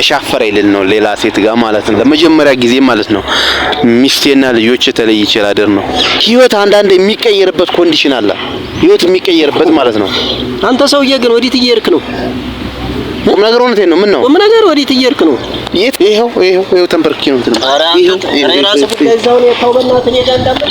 አሻፈረ ይልን ነው ሌላ ሴት ጋር ማለት ነው። ለመጀመሪያ ጊዜ ማለት ነው ሚስቴና ልጆች ተለይቼ ላድር ነው። ህይወት አንዳንድ የሚቀየርበት ኮንዲሽን አለ። ህይወት የሚቀየርበት ማለት ነው። አንተ ሰውዬ ግን ወዴት እየሄድክ ነው? ቁም ነገር እውነቴን ነው። ምን ነው ቁም ነገር? ወዴት እየሄድክ ነው? የት? ይሄው ተንበርክኬ ነው እንትን ይሄው ራስ ጉዳይ እዛው ነው የታው በእናትህ እኔ ጋር እንዳለ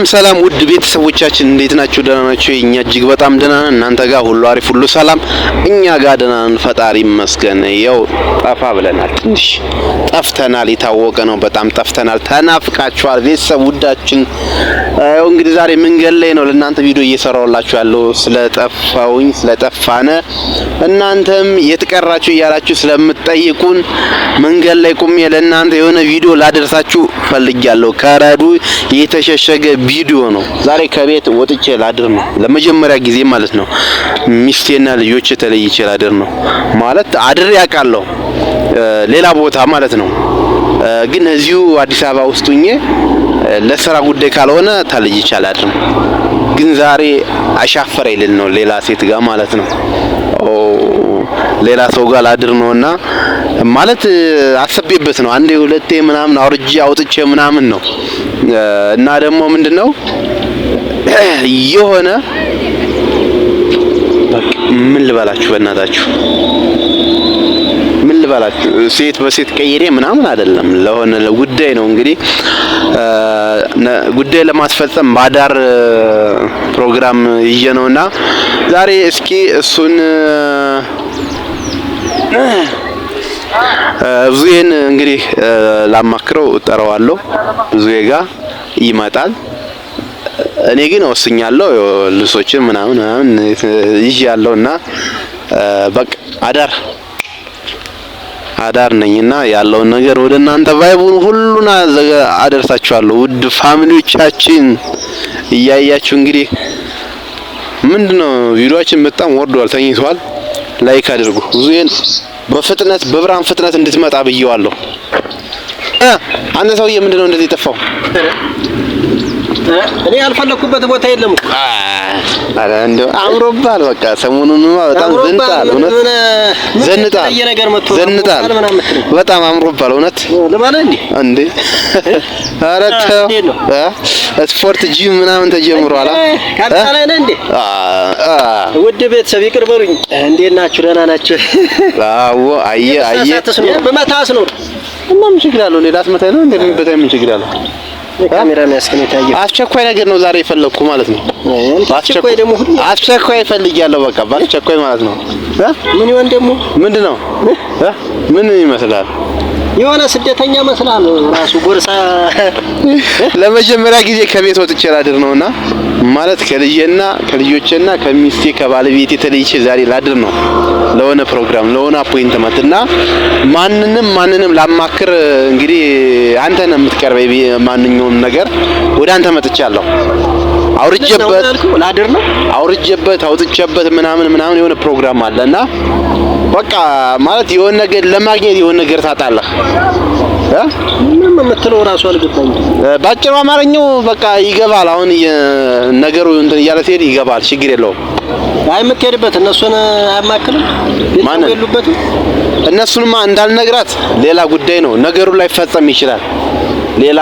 ሰላም ውድ ቤተሰቦቻችን እንዴት ናችሁ? ደህና ናችሁ? እኛ እጅግ በጣም ደህና ነን። እናንተ ጋር ሁሉ አሪፍ ሁሉ ሰላም? እኛ ጋር ደህና ነን፣ ፈጣሪ ይመስገን። ያው ጠፋ ብለናል፣ ትንሽ ጠፍተናል። የታወቀ ነው፣ በጣም ጠፍተናል። ተናፍቃችኋል ቤተሰብ ውዳችን። ያው እንግዲህ ዛሬ መንገድ ላይ ነው ለእናንተ ቪዲዮ እየሰራሁላችሁ ያለው ስለጠፋነ እናንተም የትቀራችሁ እያላችሁ ስለምትጠይቁን መንገድ ላይ ቁሜ ለእናንተ የሆነ ቪዲዮ ላደርሳችሁ ፈልጊያለሁ። ከረዱ የተሸሸገ ቪዲዮ ነው። ዛሬ ከቤት ወጥቼ ላድር ነው ለመጀመሪያ ጊዜ ማለት ነው። ሚስቴና ልጆች ተለይቼ ላድር ነው ማለት አድር ያውቃለሁ ሌላ ቦታ ማለት ነው። ግን እዚሁ አዲስ አበባ ውስጥ ሆኜ ለስራ ጉዳይ ካልሆነ ተለይቼ አላድርም። ግን ዛሬ አሻፈረ ይልን ነው ሌላ ሴት ጋር ማለት ነው። ሌላ ሰው ጋር ላድር ነውና ማለት አሰቤበት ነው። አንዴ ሁለቴ ምናምን አውጥቼ ምናምን ነው። እና ደግሞ ምንድነው የሆነ በቃ ምን ልበላችሁ በእናታችሁ ምን ልበላችሁ ሴት በሴት ቀይሬ ምናምን አይደለም። ለሆነ ጉዳይ ነው እንግዲህ ጉዳይ ለማስፈጸም ባዳር ፕሮግራም ይዤ ነውና ዛሬ እስኪ እሱን ብዙዬን እንግዲህ ላማክረው እጠራዋለሁ። ብዙዬ ጋር ይመጣል። እኔ ግን ወስኛለሁ ልብሶችን ምናምን ይዣለሁና በቃ አዳር ነኝና ያለውን ነገር ወደ እናንተ ቫይቡን ሁሉና አደርሳችኋለሁ። ውድ ፋሚሊዎቻችን እያያችሁ እንግዲህ ምንድነው ቪዲዮአችን በጣም ወርዷል፣ ተኝቷል። ላይክ አድርጉ። ብዙዬን በፍጥነት በብርሃን ፍጥነት እንድትመጣ ብየዋለሁ። አንተ ሰውዬ ምንድነው እንደዚህ የጠፋው? እኔ ያልፈለኩበት ቦታ የለም እኮ። አረ እንደው አምሮባል። በቃ ሰሞኑን በጣም ዘንጣል። እውነት ዘንጣል። በጣም አምሮባል። እውነት ለማለት እንዴ አረ ተው ስፖርት ጂም ምናምን ተጀምሯል። ካንተ ላይ ነህ እንዴ? ውድ ቤተሰብ ይቅር በሉኝ። እንዴት ናችሁ? ደህና ናችሁ? አዎ አየ በመታስ ነው እና ምን ችግር አለው? እኔ ላስመታኝ ነው እንዴ? በጣም ምን ችግር አለው? ካሜራ የሚያስከነታ አስቸኳይ ነገር ነው ዛሬ የፈለኩ ማለት ነው። አስቸኳይ ደግሞ ሁሉ አስቸኳይ ፈልጊያለሁ። በቃ አስቸኳይ ማለት ነው። ምን ይሆን ደግሞ ምንድነው? ምን ይመስላል? የሆነ ስደተኛ መስላል ራሱ ጎርሳ። ለመጀመሪያ ጊዜ ከቤት ወጥቼ ላድር ነውና ማለት ከልጆቼና ከሚስቴ ከባለቤቴ ተለይቼ ዛሬ ላድር ነው ለሆነ ፕሮግራም ለሆነ አፖይንትመንት እና ማንንም ላማክር እንግዲህ አንተ ነህ የምትቀርበኝ። ማንኛውም ነገር ወደ አንተ መጥቻለሁ። አውጥቼበት ምናምን የሆነ ፕሮግራም አለና በቃ ማለት የሆነ ነገር ለማግኘት የሆነ ነገር ታጣለህ። ምንም የምትለው ራሱ አልገባኝ። ባጭሩ አማርኛው በቃ ይገባል። አሁን ነገሩ እንትን እያለ ሲሄድ ይገባል። ችግር የለውም። አይ የምትሄድበት እነሱን አያማክልም የሉበት። እነሱንማ እንዳልነግራት ሌላ ጉዳይ ነው። ነገሩ ላይ ፈጸም ይችላል። ሌላ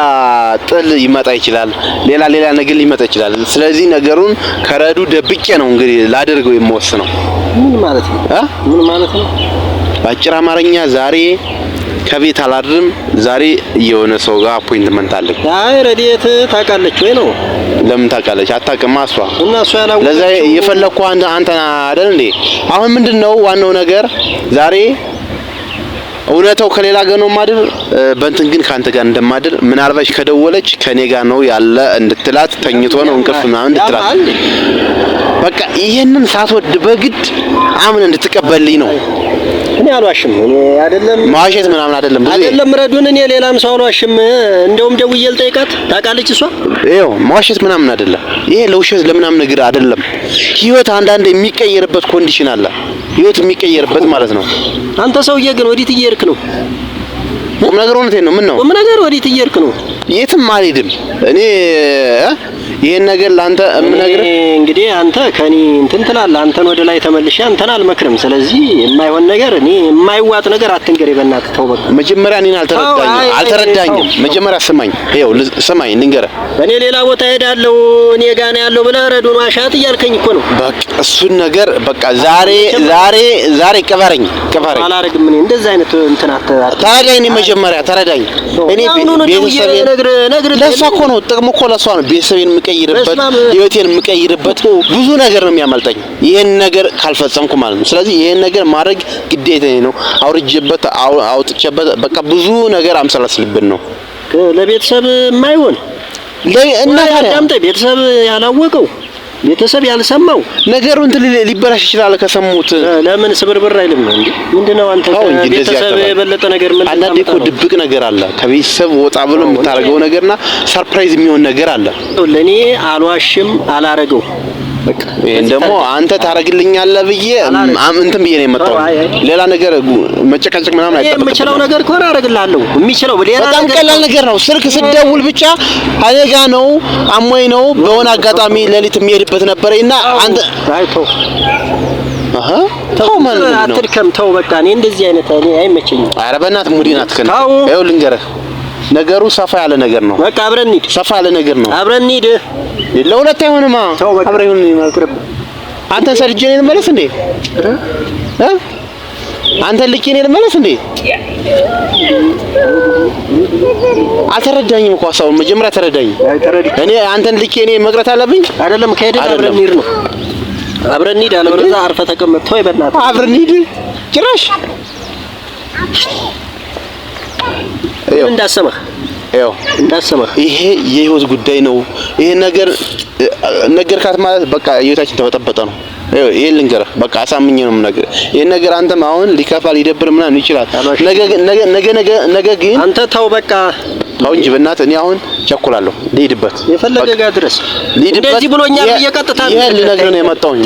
ጥል ይመጣ ይችላል። ሌላ ነገር ሊመጣ ይችላል። ስለዚህ ነገሩን ከረዱ ደብቄ ነው እንግዲህ ላደርገው የምወስነው። ምን ማለት ነው? ባጭር አማርኛ ዛሬ ከቤት አላድርም። ዛሬ የሆነ ሰው ጋር አፖይንትመንት አለኝ። አይ ረዲየት ታውቃለች ወይ ነው? ለምን ታውቃለች? አታውቅም። እሷ እና እሷ ያላወቀች ለዛ የፈለኩ አንተ አይደል እንዴ? አሁን ምንድነው ዋናው ነገር ዛሬ እውነታው ከሌላ ጋር ነው ማድር በእንትን ግን ካንተ ጋር እንደማድር ምናልባት ከደወለች ከኔ ጋር ነው ያለ እንድትላት ተኝቶ ነው እንቅልፍ ምናምን እንድትላት በቃ ይሄንን ሳትወድ በግድ አምን እንድትቀበልኝ ነው። እኔ አልዋሽም። እኔ አይደለም ማዋሸት ምናምን አይደለም ረዱን እኔ ሌላም ሰው አልዋሽም። እንደውም ደውዬ ልጠይቃት ታውቃለች እሷ። ይኸው ማዋሸት ምናምን አይደለም። ይሄ ለውሸት ለምናምን ነገር አይደለም። ህይወት አንዳንድ የሚቀየርበት ኮንዲሽን አለ። ህይወት የሚቀየርበት ማለት ነው። አንተ ሰውዬ ግን ወዴት እየሄድክ ነው? ቁም ነገር እውነቴን ነው። ምን ነው ቁም ነገር? ወዴት እየሄድክ ነው? የትም አልሄድም እኔ ይሄን ነገር ላንተ እምነግርህ እንግዲህ አንተ ከኔ እንትን ትላለህ አንተን ወደ ላይ ተመልሼ አንተን አልመክርም ስለዚህ የማይሆን ነገር እኔ የማይዋጥ ነገር አትንገረኝ በእናትህ ተው በቃ መጀመሪያ እኔን አልተረዳኝም መጀመሪያ ስማኝ ይኸው ስማኝ ልንገርህ እኔ ሌላ ቦታ ሄዳለሁ እኔ ጋር ነው ያለው ብለህ ረዱን ዋሻት እያልከኝ እኮ ነው በቃ እሱን ነገር በቃ ዛሬ ቅበረኝ አላረግም እኔ እንደዛ አይነት እንትን ተረዳኝ እኔ መጀመሪያ ተረዳኝ እኔ ቤተሰቤን ለእሷ እኮ ነው ጥቅሙ እኮ ለእሷ ነው ቤተሰቤን የምቀይርበት ህይወቴን የምቀይርበት ብዙ ነገር ነው የሚያመልጠኝ ይሄን ነገር ካልፈጸምኩ ማለት ነው ስለዚህ ይሄን ነገር ማድረግ ግዴታዬ ነው አውርጄበት አውጥቼበት በቃ ብዙ ነገር አምሰላስልብን ነው ለቤተሰብ የማይሆን እና ታዲያ ቤተሰብ ያላወቀው ቤተሰብ ያልሰማው ነገሩ እንትን ሊበላሽ ይችላል ከሰሙት ለምን ስብርብር አይልም ነው እንዴ ምንድነው አንተ ቤተሰብ የበለጠ ነገር ምን አንዳንዴ እኮ ድብቅ ነገር አለ ከቤተሰብ ወጣ ብሎ የምታረገው ነገርና ሰርፕራይዝ የሚሆን ነገር አለ ለኔ አልዋሽም አላረገው በቃ ይሄን ደግሞ አንተ ታረግልኛለህ ብዬ እንትን ብዬ ነው የመጣው ሌላ ነገር መጨቃጨቅ ምናምን አይጠበቅም የምችለው ነገር ከሆነ አረግልሃለሁ የሚችለው ሌላ ነገር በጣም ቀላል ነገር ነው ስልክ ስደውል ብቻ አደጋ ነው አሞይ ነው በሆነ አጋጣሚ ሌሊት የሚሄድበት ነበርና አንተ አይቶ ተው ማለት ነው አትልከም ተው በቃ እኔ እንደዚህ አይነት እኔ አይመቸኝም ኧረ በእናትህ ሙዲን አትከን ይኸው ልንገርህ ነገሩ ሰፋ ያለ ነገር ነው በቃ አብረን እንሂድ ሰፋ ያለ ነገር ነው አብረን እንሂድ ለሁለት አይሆንማ አብረን ይሁን ይማልቅርብ አንተን ሰርጄ ነው ልመለስ እንዴ አንተን ልኬ ነው ልመለስ እንዴ አልተረዳኝም እኮ ሀሳቡን መጀመሪያ ተረዳኝ እኔ አንተን ልኬ እኔ መቅረት አለብኝ አይደለም ከሄደ አብረን እንሂድ ነው አብረን እንሂድ አለበለዚያ አርፈህ ተቀመጥ ተወይ በእናትህ አብረን እንሂድ ጭራሽ እንዳሰማህ ይሄ የህይወት ጉዳይ ነው ይሄ ነገርካት ማለት በቃ ህይወታችን ተበጠበጠ ነው ይሄ ልንገርህ በቃ አሳምኜ ነው ነገር ይሄ ነገር አንተም አሁን ሊከፋ ሊደብር ምናምን ይችላል ነገ ግን አንተ ተው በቃ ተው እንጂ በእናትህ እኔ አሁን ቸኩላለሁ ልሂድበት የፈለገ ጋር ድረስ እንደዚህ ብሎኛል በየቀጥታ ይሄ ልነግርህ ነው የመጣሁኝ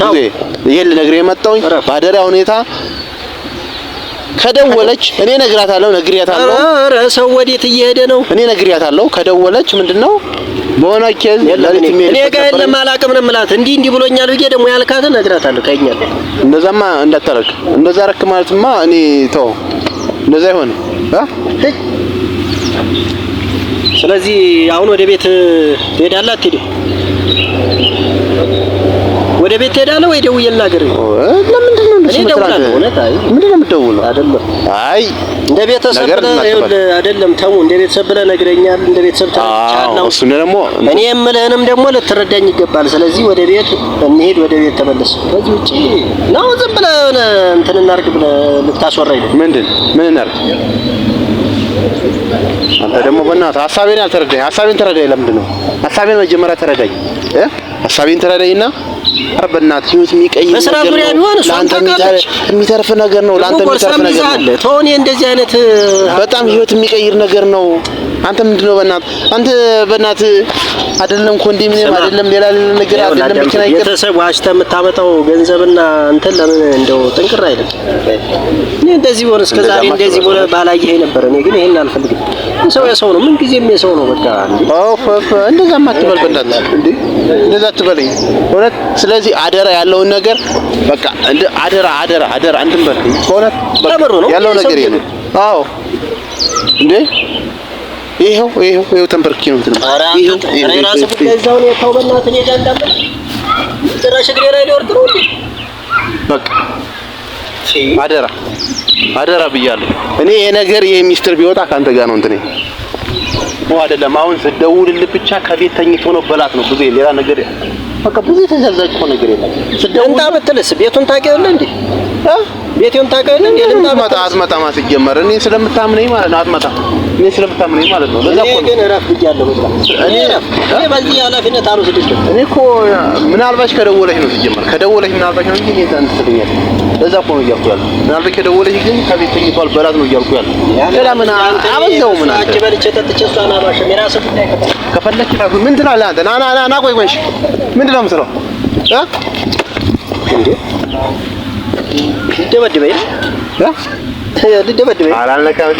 ይሄ ልነግርህ የመጣሁኝ ባደሪያ ሁኔታ ከደወለች እኔ ነግሪያታለሁ ኧረ ሰው ወዴት እየሄደ ነው እኔ ነግሪያታለሁ ከደወለች ምንድነው በሆነ ኬዝ እኔ ጋር የለም አላውቅም ነው የምላት እንዲህ ብሎኛል ብዬ ደግሞ ያልካትን ነግራታለሁ ከኛል እንደዛማ እንዳታረግ እንደዛ ረክ ማለትማ እኔ ተው እንደዛ ይሆን ስለዚህ አሁን ወደ ቤት ትሄዳለህ አትሄድም ወደ ቤት ትሄዳለህ ወይ ደውዬ ልናገርህ ለምንድን ነው እኔ ደውላለሁ ምንድን ነው የምትደውለው አይደለም አይ እንደ ቤተሰብ አይደለም ተው እንደ ቤተሰብ ብለህ ነግረኛል እንደ ቤተሰብ ተቻለው እሱ ደግሞ እኔ የምልህንም ደግሞ ልትረዳኝ ይገባል ስለዚህ ወደ ቤት እንሂድ ወደ ቤት ተመለስ ከዚህ ውጪ ነው ዝም ብለህ እንትን እናድርግ ብለህ ልታስወራኝ ነው ምን እናድርግ አንተ ደግሞ በእናትህ ሐሳቤን አልተረዳኝ ሐሳቤን ተረዳኝ ለምንድን ነው ሐሳቤን መጀመሪያ ተረዳኝ ሐሳቤን ተረዳኝና በእናትህ ህይወት የሚቀይር ነገር ነው ለአንተ የሚተርፍ ነገር ነው ለአንተ የሚተርፍ ነገር ነው ተውኔ እንደዚህ አይነት በጣም ህይወት የሚቀይር ነገር ነው አንተ ምንድነው በእናትህ አይደለም ኮንዶሚኒየም አይደለም ሌላ ነገር አይደለም መኪና ቤተሰብ ዋሽተህ የምታመጣው ገንዘብና እንትን ለምን እንደው ጥንቅር አይደለም እኔ እንደዚህ ሆነ እስከዛሬ እንደዚህ ሆነ ባላየህ ነበር እኔ ግን ይሄን አልፈልግም ሰው የሰው ነው ምን ጊዜም የሰው ነው በቃ እንደዛማ አትበል በእናትህ እንዴ እንደዛ አትበለኝ እውነት ስለዚህ አደራ ያለውን ነገር በቃ አደራ አንተም በል እውነት ያለው ነገር ይሄ አዎ እንዴ ይሄው ተንበርክኬ ነው እንትን ይሄው ራስህ በዛው ነው ተው በእናትህ እኔ ጋር እንዳትመጣ ጭራሽ እግሬ ላይ ሊወርድ ነው በቃ አደራ ብያለሁ እኔ ይሄ ነገር የሚስጥር ቢወጣ ካንተ ጋር ነው እንትን አይደለም አሁን ስደውልልህ ብቻ ከቤት ተኝቶ ነው በላት ነው ብዙ ሌላ ነገር በቃ ብዙ የተዘጋጀ ነገር የለም ስደውል ብትልስ ቤቱን ታውቂዋለህ እንዴ ቤቱን ታውቂዋለህ እንዴ አትመጣም አትጀመር እኔ ስለምታምነኝ ማለት ነው አትመጣም እኔ ስለምታምነኝ ማለት ነው ለዛ እኮ ግን እረፍ ብያለሁ በቃ እኔ በዚህ ኃላፊነት አልወስድም እኔ እኮ ምናልባሽ ከደወለሽ ነው ሲጀመር ከደወለሽ ምናልባሽ ነው እንጂ እኔ ታንስተኛል ለዛ እኮ ነው እያልኩ ያለው ምናልባሽ ከደወለሽ ግን ከቤት ተኝቷል በላት ነው እያልኩ ያለው ሌላ ምን አበዛው ምን አንቺ በልቼ ጠጥቼ እሷን አልዋሽም የራስህ ጉዳይ ከፈለክ ምን ትላለህ አንተ ና ቆይ ወንሽ ምንድን ነው የምትለው እንዴ ደበደበኝ ልደበድበኝ አላለካም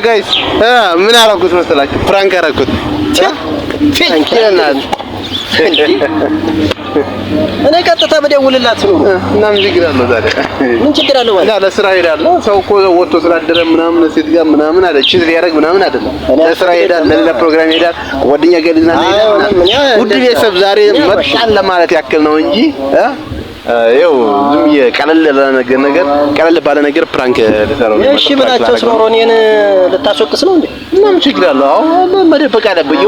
ጋይስ ምን አደረኩት መሰላችሁ? ፕራንክ አደረኩት። እኔ ቀጥታ በደውልላት ነው እና ምን ችግር አለው ታዲያ? ምን ችግር አለው ማለት? ለስራ ሄዳለሁ። ሰው እኮ ወጥቶ ስላደረ ምናምን ሴት ጋር ምናምን አለ ቺዝ ሊያደርግ ምናምን አይደለም። ለስራ ሄዳል፣ ለሌላ ፕሮግራም ሄዳል፣ ጓደኛ ጋር ሊዝናና ሄዳል። ውድ ቤተሰብ ዛሬ መጣን ለማለት ያክል ነው እንጂ ይኸው ዝም ቀለል ባለ ነገር ፕራንክ ልሰራው ነው። እሺ ብላቸው ስለሆነ እኔን ልታስወቅስ ነው እንዴ? ምንም ችግር አለው? አዎ መደበቅ አለበት።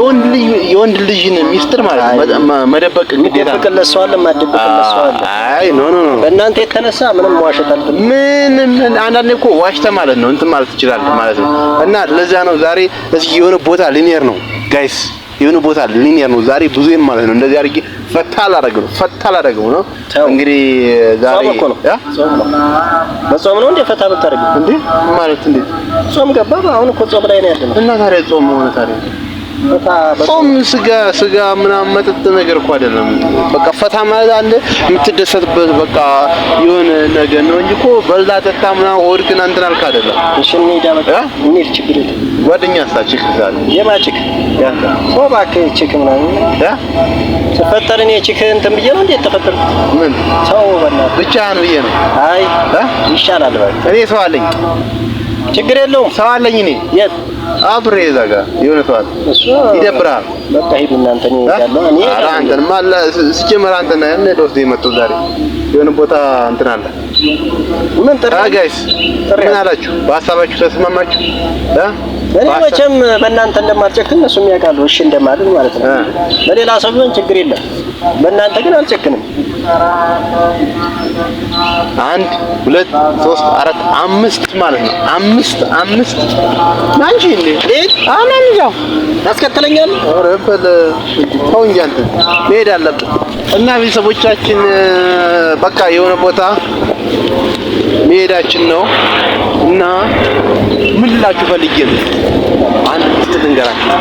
የወንድ ልጅን ሚስጥር ማለት መደበቅ ግዴታ ነው። ለሰዋል ማደበቅለሰዋል። አይ ኖ በእናንተ የተነሳ ምንም ዋሸት አልፈልግም። ምንም አንዳንዴ እኮ ዋሽተ ማለት ነው እንትን ማለት ትችላለህ ማለት ነው። እና ለዛ ነው ዛሬ እዚህ የሆነ ቦታ ሊኒየር ነው ጋይስ፣ የሆነ ቦታ ሊኒየር ነው ዛሬ ብዙም ማለት ነው። እንደዚህ አድርጌ ፈታ ላደርገው ነው እንግዲህ ዛሬ በጾም ነው እንደ ፈታ ብታደርገው እንዴ ማለት እንዴ? ጾም ገባ። አሁን እኮ ጾም ላይ ነው ያለነው። እና ታዲያ ጾም ሆነ ታዲያ ጾም ስጋ ምናምን መጠጥ ነገር እኮ አይደለም። በቃ ፈታ ማለት አለ የምትደሰትበት በቃ የሆነ ነገር ነው እንጂ እኮ በላ ጠጣ ምናምን ሆድክን እንትን አልክ አይደለም። እሺ እንሂድ በቃ እንሂድ፣ ችግር የለም። ጓደኛ አሳችክ ዛሬ የማችክ ያንተ ሰው እባክህ ችክ ምናምን ተፈጠረ። እኔ ችክ እንትን ብዬ ነው እንዴ ተፈጠርኩ? ምን ሰው በእናትህ ብቻህን ብዬ ነው? አይ ይሻላል በቃ እኔ ሰው አለኝ። ችግር የለውም ሰው አለኝ። እኔ የት አብሬ እዛ ጋር የሆነ ሰው አለ። ይደብራል። በቃ ሂዱ እናንተ ነው ያለው። እኔ አንተን ማለ ሲጀመር አንተን እና ለውስጥ የመጣው ዛሬ የሆነ ቦታ እንትን አለ። ምን ጥሪ ጋይስ ምን አላችሁ? በሀሳባችሁ ተስማማችሁ? እኔ መቼም በእናንተ እንደማልጨክን እነሱም ያውቃሉ። እሺ እንደማልን ማለት ነው። በሌላ ሰው ቢሆን ችግር የለም። በእናንተ ግን አልጨክንም። 1 2 3 4 5 ማለት ነው። 5 አንቺ እንዴ አናንጃው ታስከተለኛል። ኧረ በል ተው እንጂ አንተ መሄድ አለብን። እና ቤተሰቦቻችን በቃ የሆነ ቦታ መሄዳችን ነው እና ምን ልላችሁ ፈልጌ ነው አንድ ሚስጥር ልንገራችሁ።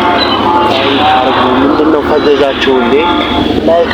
ምንድነው ፈዘዛችሁ እንዴ? ላይክ